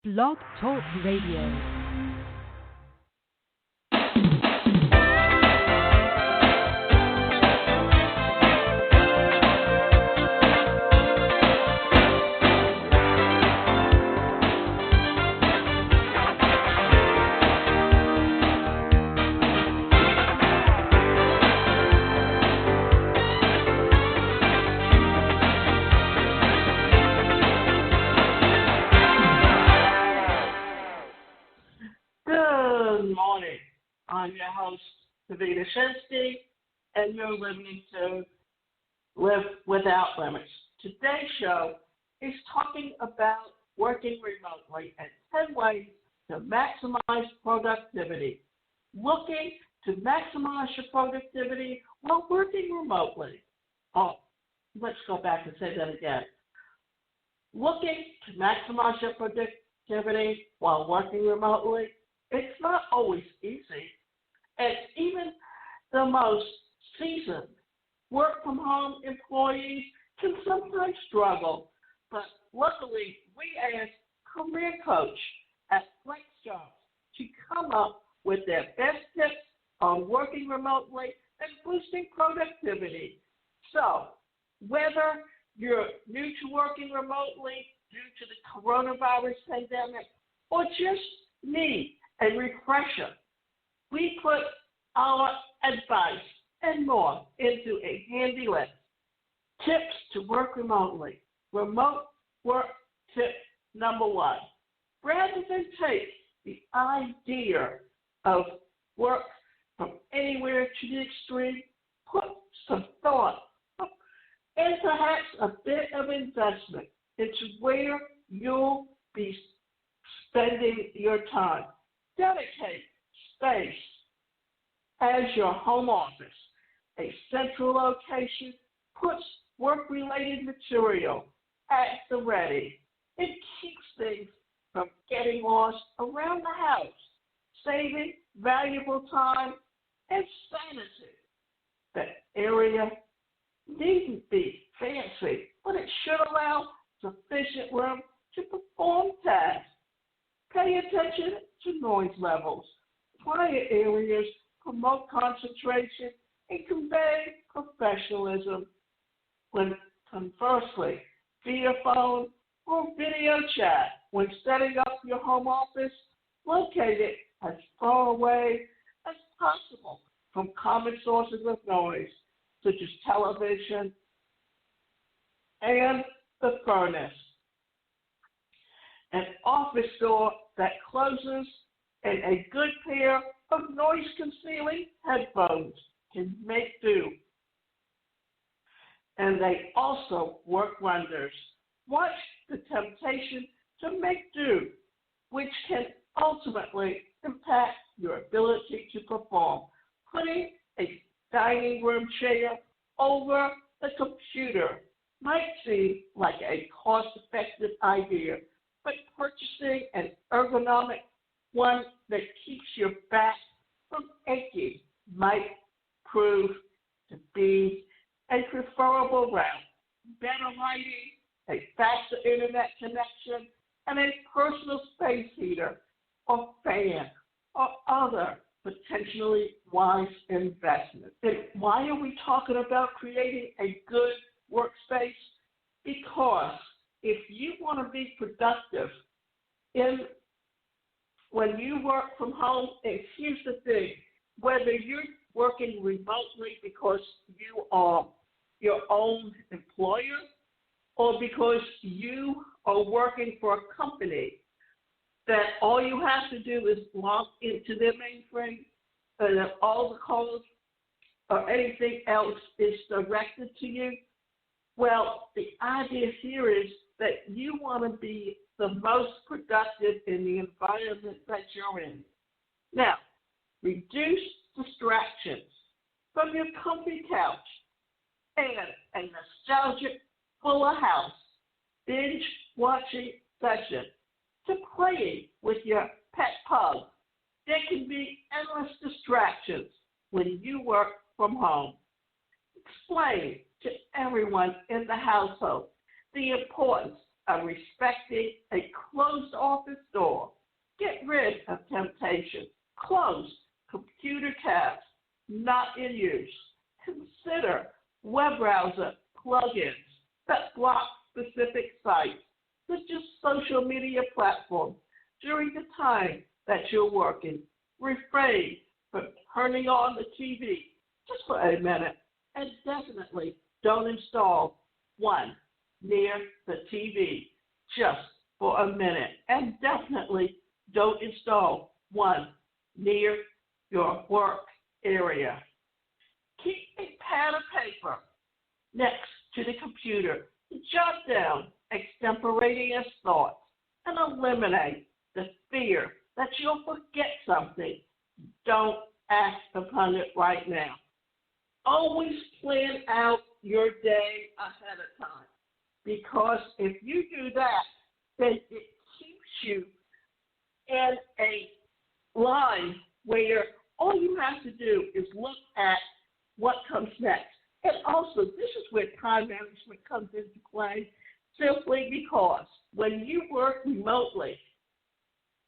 Blog Talk Radio. Good morning. I'm your host, Davida Shinsky, and you're listening to Live Without Limits. Today's show is talking about working remotely and 10 ways to maximize productivity. Looking to maximize your productivity while working remotely. Oh, let's go back and say that again. Looking to maximize your productivity while working remotely. It's not always easy, and even the most seasoned work-from-home employees can sometimes struggle. But luckily, we asked career coach at FlexJobs to come up with their best tips on working remotely and boosting productivity. So, whether you're new to working remotely due to the coronavirus pandemic or just need a refresher, we put our advice and more into a handy list. Tips to work remotely. Remote work tip number 1. Rather than take the idea of work from anywhere to the extreme, put some thought and perhaps a bit of investment into where you'll be spending your time. Dedicate space as your home office. A central location puts work-related material at the ready. It keeps things from getting lost around the house, saving valuable time and sanity. The area needn't be fancy, but it should allow sufficient room to perform tasks. Pay attention to noise levels. Quiet areas promote concentration and convey professionalism. When conversely, via phone or video chat, when setting up your home office, locate it as far away as possible from common sources of noise, such as television and the furnace. An office door that closes and a good pair of noise-canceling headphones can make do. And they also work wonders. Watch the temptation to make do, which can ultimately impact your ability to perform. Putting a dining room chair over the computer might seem like a cost-effective idea, but purchasing an ergonomic one that keeps your back from aching might prove to be a preferable route. Better lighting, a faster internet connection, and a personal space heater or fan or other potentially wise investments. And why are we talking about creating a good workspace? Because if you want to be productive when you work from home, and here's the thing, whether you're working remotely because you are your own employer or because you are working for a company that all you have to do is log into their mainframe and that all the calls or anything else is directed to you, well, the idea here is that you want to be the most productive in the environment that you're in. Now, reduce distractions from your comfy couch and a nostalgic fuller house, binge watching session, to playing with your pet pug. There can be endless distractions when you work from home. Explain to everyone in the household the importance respecting a closed office door. Get rid of temptation. Close computer tabs not in use. Consider web browser plugins that block specific sites, such as social media platforms, during the time that you're working. Refrain from turning on the TV just for a minute, and definitely don't install one near the TV just for a minute, and definitely don't install one near your work area. Keep a pad of paper next to the computer to jot down extemporaneous thoughts and eliminate the fear that you'll forget something. Don't act upon it right now. Always plan out your day ahead of time, because if you do that, then it keeps you in a line where all you have to do is look at what comes next. And also, this is where time management comes into play, simply because when you work remotely,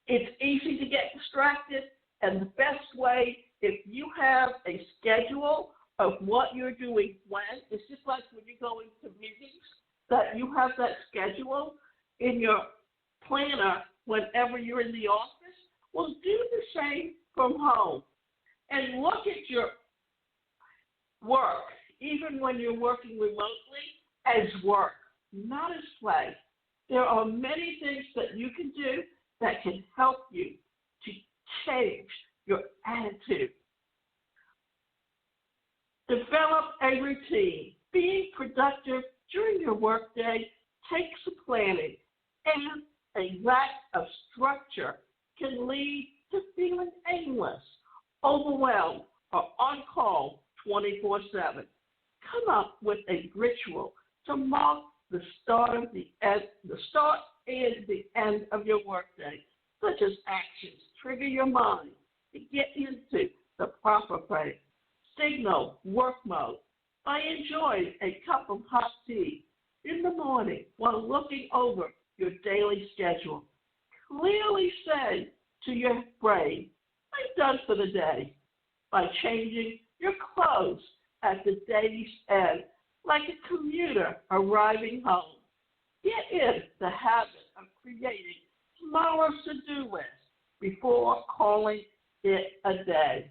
it's easy to get distracted, and the best way, if you have a schedule of what you're doing when, it's just like when you go into meetings, that you have that schedule in your planner whenever you're in the office. Well, do the same from home and look at your work, even when you're working remotely, as work, not as play. There are many things that you can do that can help you to change your attitude. Develop a routine. Being productive during your workday takes planning, and a lack of structure can lead to feeling aimless, overwhelmed, or on call 24/7. Come up with a ritual to mark the start and the end of your workday, such as actions trigger your mind to get into the proper place. Signal work mode by enjoying a cup of hot tea in the morning while looking over your daily schedule. Clearly say to your brain, I'm done for the day, by changing your clothes at the day's end, like a commuter arriving home. Get in the habit of creating tomorrow's to-do list before calling it a day.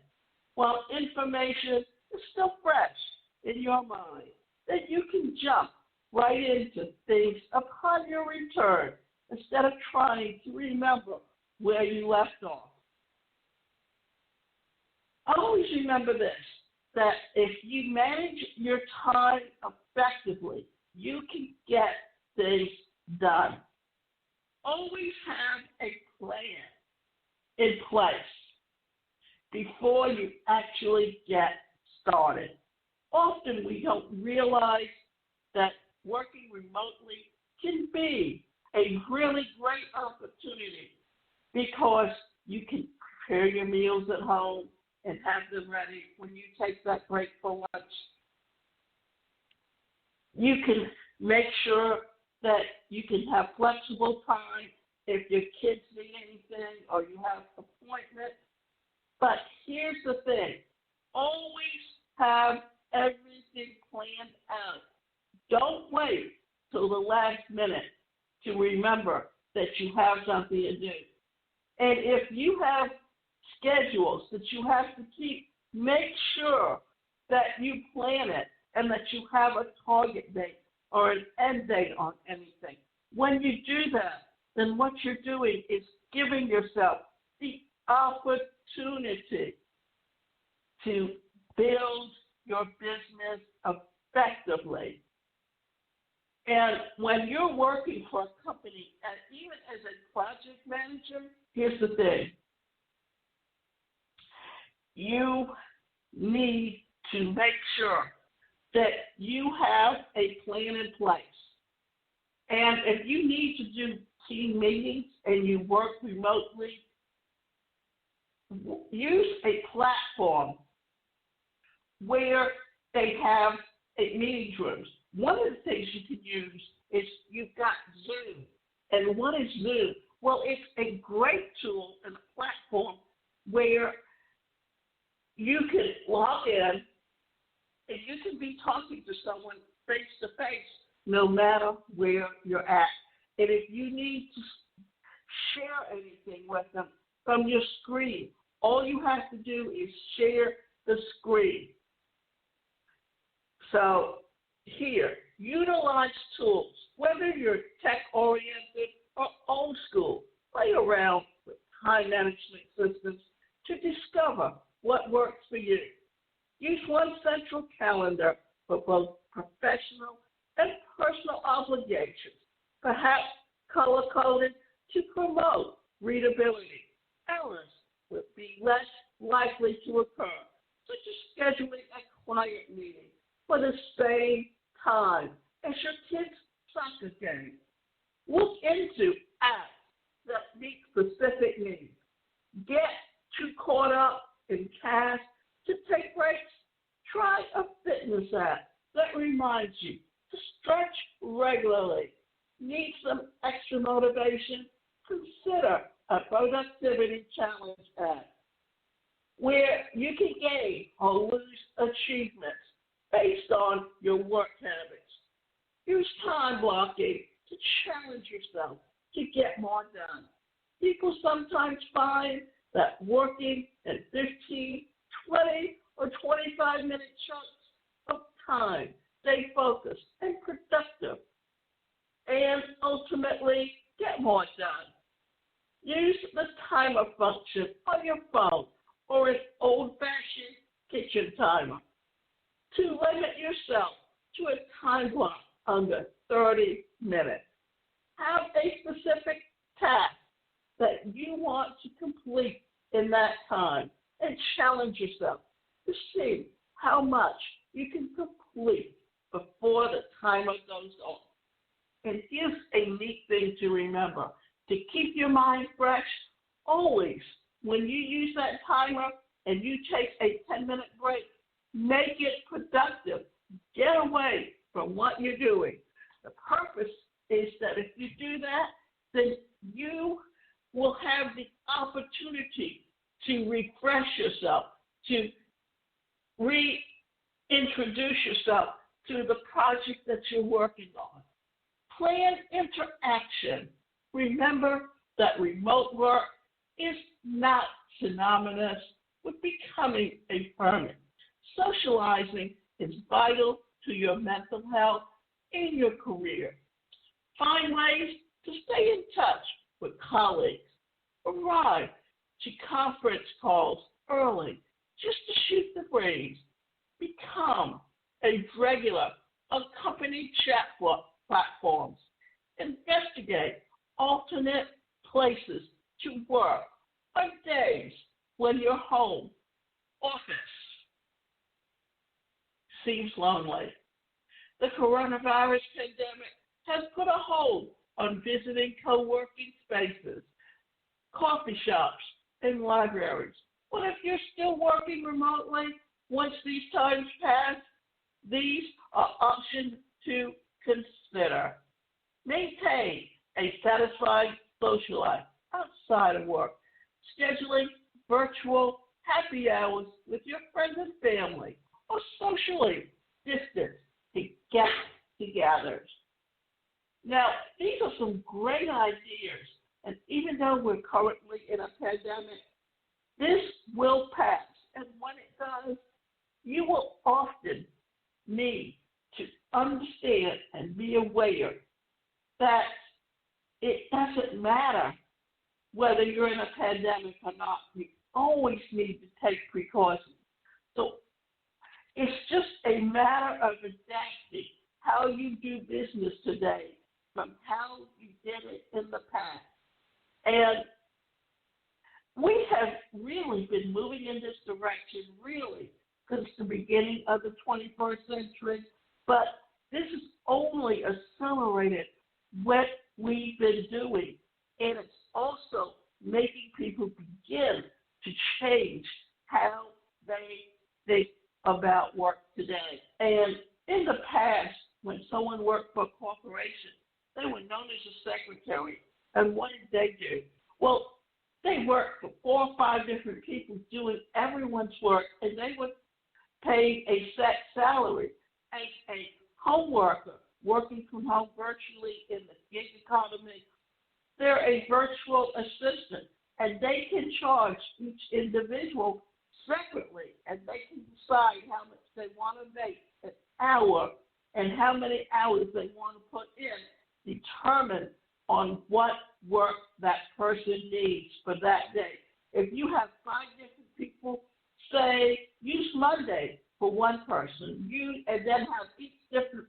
While information is still fresh in your mind, that you can jump right into things upon your return instead of trying to remember where you left off. Always remember this, that if you manage your time effectively, you can get things done. Always have a plan in place before you actually get started. Often we don't realize that working remotely can be a really great opportunity, because you can prepare your meals at home and have them ready when you take that break for lunch. You can make sure that you can have flexible time if your kids need anything or you have appointments. But here's the thing, always have everything planned out. Don't wait till the last minute to remember that you have something to do. And if you have schedules that you have to keep, make sure that you plan it and that you have a target date or an end date on anything. When you do that, then what you're doing is giving yourself the opportunity to build your business effectively. And when you're working for a company, and even as a project manager, here's the thing. You need to make sure that you have a plan in place. And if you need to do team meetings and you work remotely, use a platform where they have meeting rooms. One of the things you can use is you've got Zoom. And what is Zoom? Well, it's a great tool and a platform where you can log in and you can be talking to someone face to face no matter where you're at. And if you need to share anything with them from your screen, all you have to do is share the screen. So here, utilize tools, whether you're tech-oriented or old school. Play around with time management systems to discover what works for you. Use one central calendar for both professional and personal obligations, perhaps color-coded to promote readability. Errors would be less likely to occur, such as scheduling a client meeting for the same time as your kid's soccer game. Look into apps that meet specific needs. Get too caught up in tasks to take breaks. Try a fitness app that reminds you to stretch regularly. Need some extra motivation? Consider a productivity challenge app where you can gain or lose achievements based on your work habits. Use time blocking to challenge yourself to get more done. People sometimes find that working in 15, 20, or 25-minute chunks of time, stay focused and productive, and ultimately get more done. Use the timer function on your phone or an old-fashioned kitchen timer to limit yourself to a time block under 30 minutes. Have a specific task that you want to complete in that time and challenge yourself to see how much you can complete before the timer goes off. And here's a neat thing to remember. To keep your mind fresh, always, when you use that timer and you take a 10-minute break, make it productive. Get away from what you're doing. The purpose is that if you do that, then you will have the opportunity to refresh yourself, to reintroduce yourself to the project that you're working on. Plan interaction. Remember that remote work is not synonymous with becoming a hermit. Socializing is vital to your mental health and your career. Find ways to stay in touch with colleagues. Arrive to conference calls early just to shoot the breeze. Become a regular on company chat platforms. Investigate alternate places to work on days when your home office seems lonely. The coronavirus pandemic has put a hold on visiting co-working spaces, coffee shops, and libraries. But if you're still working remotely, once these times pass, these are options to consider. Maintain a satisfying social life outside of work. Scheduling virtual happy hours with your friends and family, or socially distance to get-togethers. Now, these are some great ideas, and even though we're currently in a pandemic, this will pass, and when it does, you will often need to understand and be aware that it doesn't matter whether you're in a pandemic or not. You always need to take precautions. So it's just a matter of adapting how you do business today from how you did it in the past. And we have really been moving in this direction, really, since the beginning of the 21st century. But this has only accelerated what we've been doing. And it's also making people begin to change how they think about work today. And in the past, when someone worked for a corporation, They were known as a secretary. And what did they do? Well, they worked for 4 or 5 different people doing everyone's work, and they were paid a set salary. As a home worker working from home virtually in the gig economy, they're a virtual assistant, and they can charge each individual separately, and they can decide how much they want to make an hour and how many hours they want to put in, determined on what work that person needs for that day. If you have 5 different people, say, use Monday for one person, and then have each different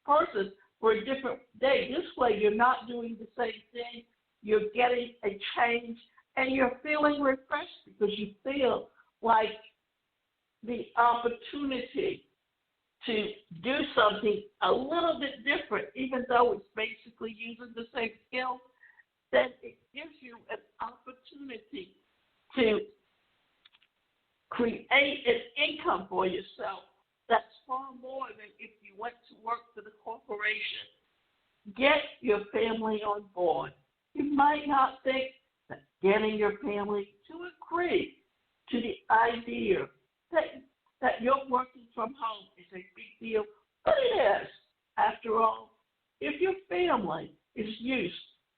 person for a different day. This way, you're not doing the same thing. You're getting a change, and you're feeling refreshed because you feel like the opportunity to do something a little bit different, even though it's basically using the same skills, then it gives you an opportunity to create an income for yourself that's far more than if you went to work for the corporation. Get your family on board. You might not think that getting your family to agree to the idea that you're working from home is a big deal, but it is. After all, if your family is used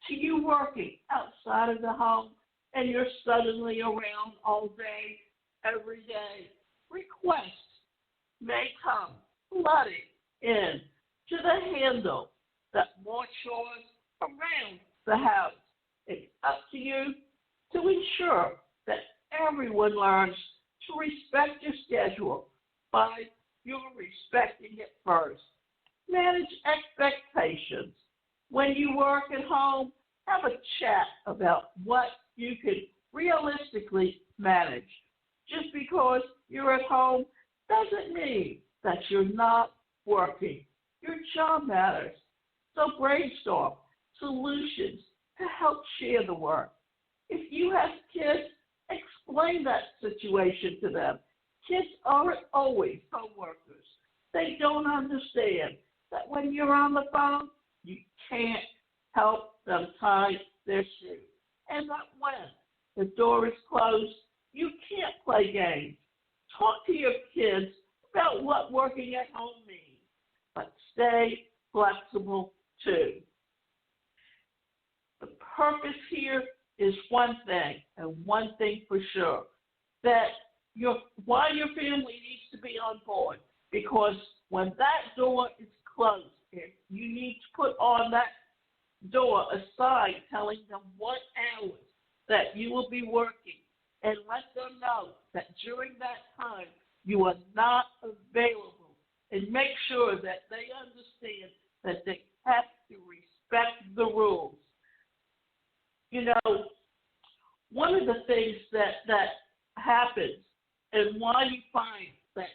to you working outside of the home and you're suddenly around all day, every day, requests may come flooding in to the handle that more chores around the house. It's up to you to ensure that everyone learns to respect your schedule by your respecting it first. Manage expectations. When you work at home, have a chat about what you can realistically manage. Just because you're at home doesn't mean that you're not working. Your job matters. So brainstorm solutions to help share the work. If you have kids, explain that situation to them. Kids aren't always co-workers. They don't understand that when you're on the phone, you can't help them tie their shoes. And that when the door is closed, you can't play games. Talk to your kids about what working at home means, but stay flexible too. The purpose here is one thing, and one thing for sure, that why your family needs to be on board, because when that door is closed, if you need to put on that door a sign telling them what hours that you will be working, and let them know that during that time you are not available, and make sure that they understand that they have to respect the rules. You know, one of the things that happens and why you find that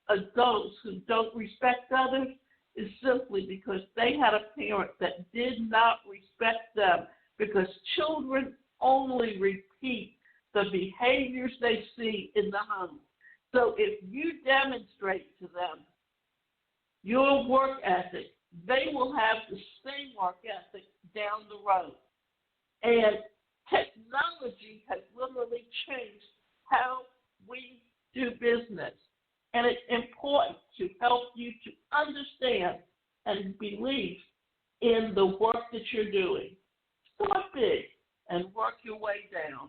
adults who don't respect others is simply because they had a parent that did not respect them, because children only repeat the behaviors they see in the home. So if you demonstrate to them your work ethic, they will have the same work ethic down the road. And technology has literally changed how we do business. And it's important to help you to understand and believe in the work that you're doing. Start big and work your way down.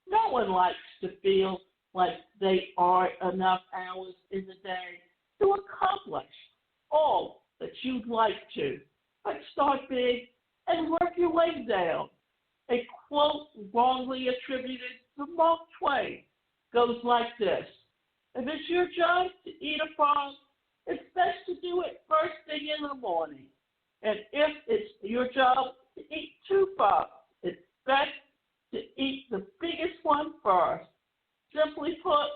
No one likes to feel like they are enough hours in the day to accomplish all that you'd like to. But start big and work your way down. A quote wrongly attributed to Mark Twain goes like this: if it's your job to eat a frog, it's best to do it first thing in the morning. And if it's your job to eat 2 frogs, it's best to eat the biggest one first. Simply put,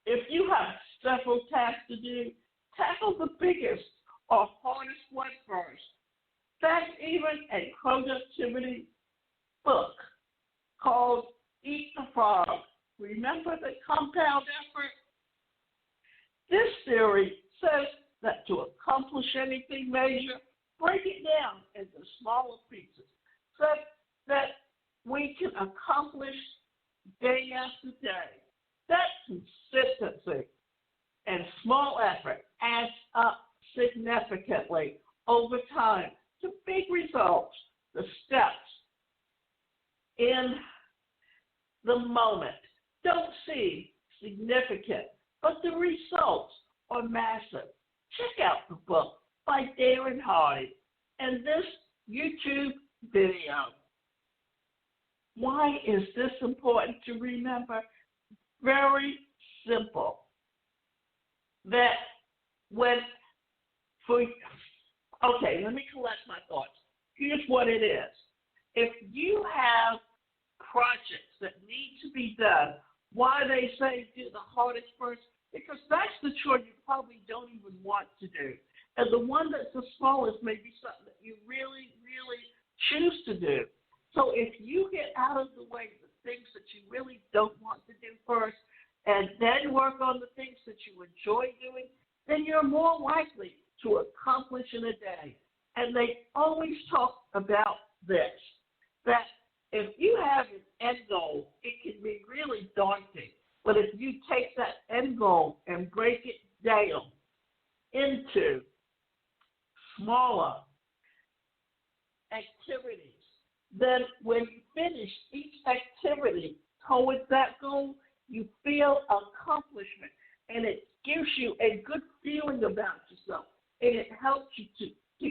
if you have several tasks to do, tackle the biggest or hardest one first. That's even a productivity book called Eat the Frog. Remember the compound effort? This theory says that to accomplish anything major, break it down into smaller pieces so that we can accomplish day after day. That consistency and small effort adds up significantly over time to big results. The steps in the moment don't seem significant, but the results are massive. Check out the book by Darren Hardy and this YouTube video. Why is this important to remember? Very simple. Let me collect my thoughts. Here's what it is. If you have projects that need to be done, why they say do the hardest first? Because that's the chore you probably don't even want to do. And the one that's the smallest may be something that you really, really choose to do. So if you get out of the way the things that you really don't want to do first, and then work on the things that you enjoy doing, then you're more likely to accomplish in a day. And they always talk about this, that if you have an end goal, it can be really daunting. But if you take that end goal and break it down into smaller activities, then when you finish each activity towards that goal, you feel accomplishment, and it gives you a good feeling about yourself, and it helps you to,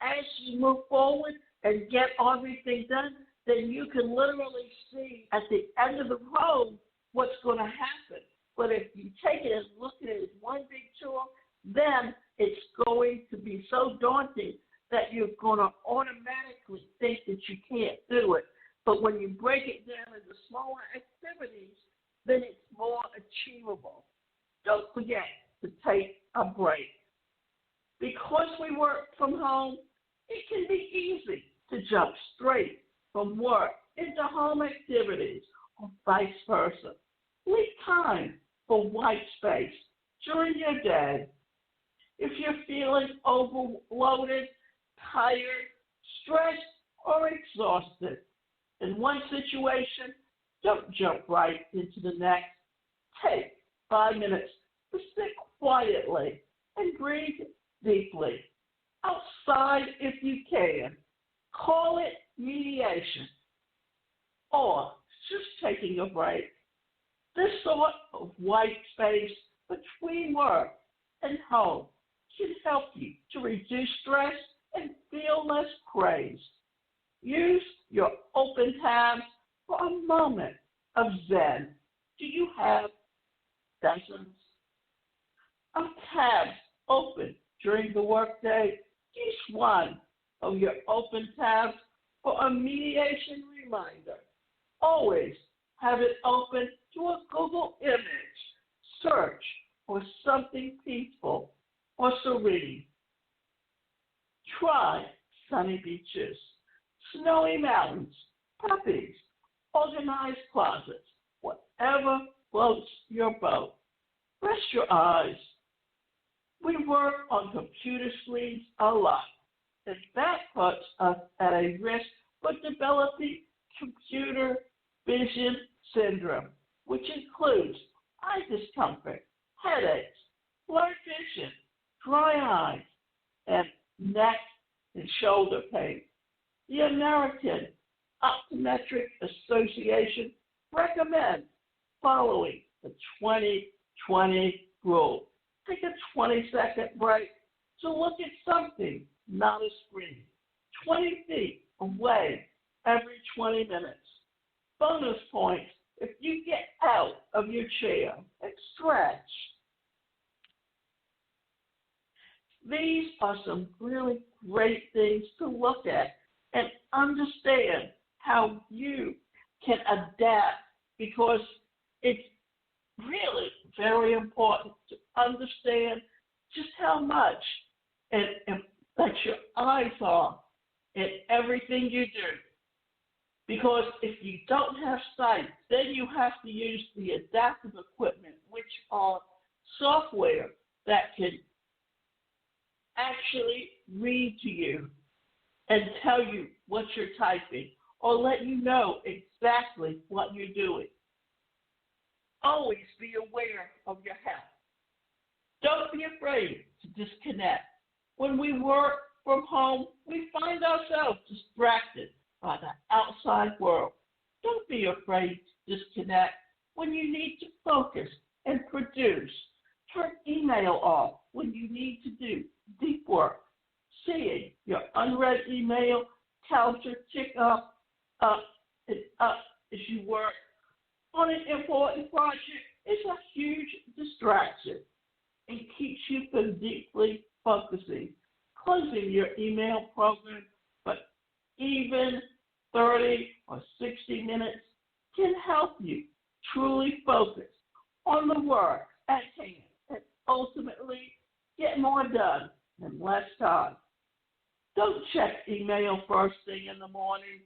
as you move forward and get everything done, then you can literally see at the end of the road what's going to happen. But if you take it and look at it as one big chore, then it's going to be so daunting that you're going to automatically think that you can't do it. But when you break it down into smaller activities, then it's more achievable. Don't forget to take a break. Because we work from home, it can be easy to jump straight from work into home activities or vice versa. Leave time for white space during your day. If you're feeling overloaded, tired, stressed, or exhausted in one situation, don't jump right into the next. Take 5 minutes to sit quietly and breathe deeply. Outside if you can. Call it mediation or just taking a break. This sort of white space between work and home can help you to reduce stress and feel less crazed. Use your open tabs for a moment of zen. Do you have dozens of tabs open during the workday? Each one of your open tabs for a mediation reminder. Always have it open to a Google image. Search for something peaceful or serene. Try sunny beaches, snowy mountains, puppies, organized closets, whatever floats your boat. Rest your eyes. We work on computer screens a lot, and that puts us at a risk for developing computer vision syndrome, which includes eye discomfort, headaches, blurred vision, dry eyes, and neck and shoulder pain. The American Optometric Association recommends following the 20/20 rule. Take a 20-second break to look at something, not a screen. 20 feet away every 20 minutes. Bonus points if you get out of your chair and stretch. These are some really great things to look at and understand how you can adapt, because it's really very important to understand just how much and that your eyes are in everything you do. Because if you don't have sight, then you have to use the adaptive equipment, which are software that can actually read to you and tell you what you're typing or let you know exactly what you're doing. Always be aware of your health. Don't be afraid to disconnect. When we work from home, we find ourselves distracted by the outside world. Don't be afraid to disconnect when you need to focus and produce. Turn email off when you need to do deep work. Seeing your unread email counts your tick up and up as you work on an important project. It's a huge distraction and keeps you from deeply focusing. Closing your email program, but even 30 or 60 minutes can help you truly focus on the work at hand and ultimately get more done in less time. Don't check email first thing in the morning.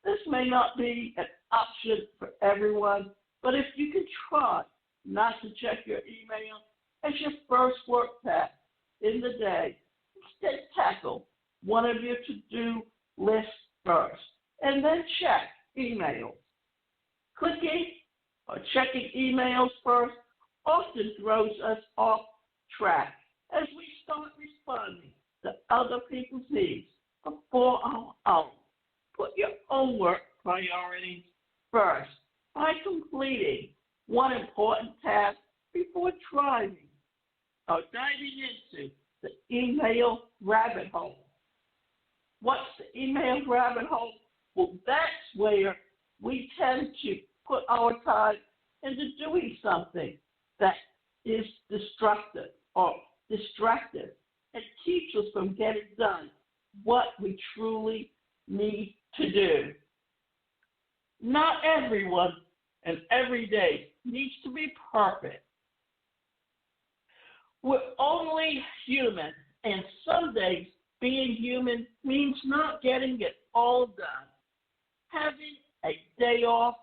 This may not be an option for everyone, but if you can try not to check your email as your first work task in the day, instead tackle one of your to-do lists first and then check emails. Clicking or checking emails first often throws us off track as we start responding to other people's needs before our own. Put your own work priorities first by completing one important task before diving into the email rabbit hole. What's the email rabbit hole? Well, that's where we tend to put our time into doing something that is destructive or distractive and keeps us from getting done what we truly need to do. Not everyone and every day needs to be perfect. We're only human, and some days being human means not getting it all done. Having a day off,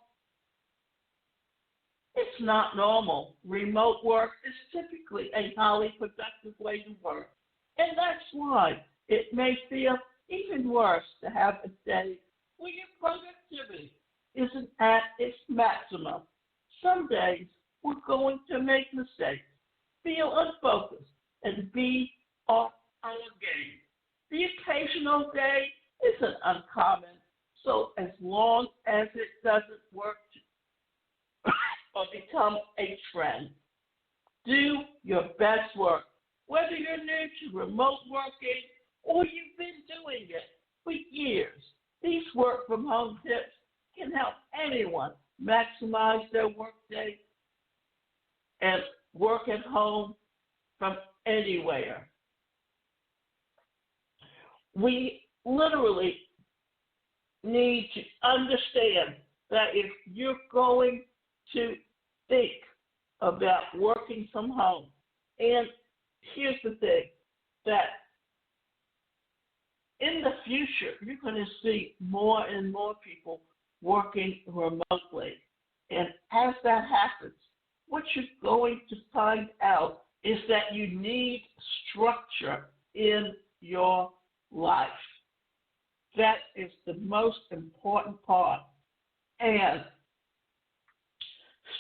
it's not normal. Remote work is typically a highly productive way to work, and that's why it may feel even worse to have a day where your productivity isn't at its maximum. Some days we're going to make mistakes, feel unfocused, and be off our game. The occasional day isn't uncommon, so as long as it doesn't work or become a trend, do your best work. Whether you're new to remote working or you've been doing it for years, these work from home tips can help anyone maximize their workday and work at home from anywhere. We literally need to understand that if you're going to think about working from home, and here's the thing, that in the future, you're going to see more and more people working remotely. And as that happens, what you're going to find out is that you need structure in your life. That is the most important part. And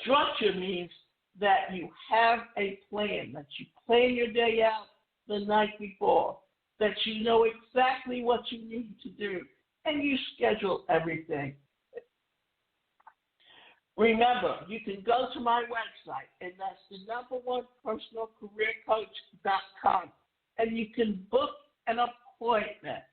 structure means that you have a plan, that you plan your day out the night before, that you know exactly what you need to do, and you schedule everything. Remember, you can go to my website, and that's the #1personalcareercoach.com, and you can book an appointment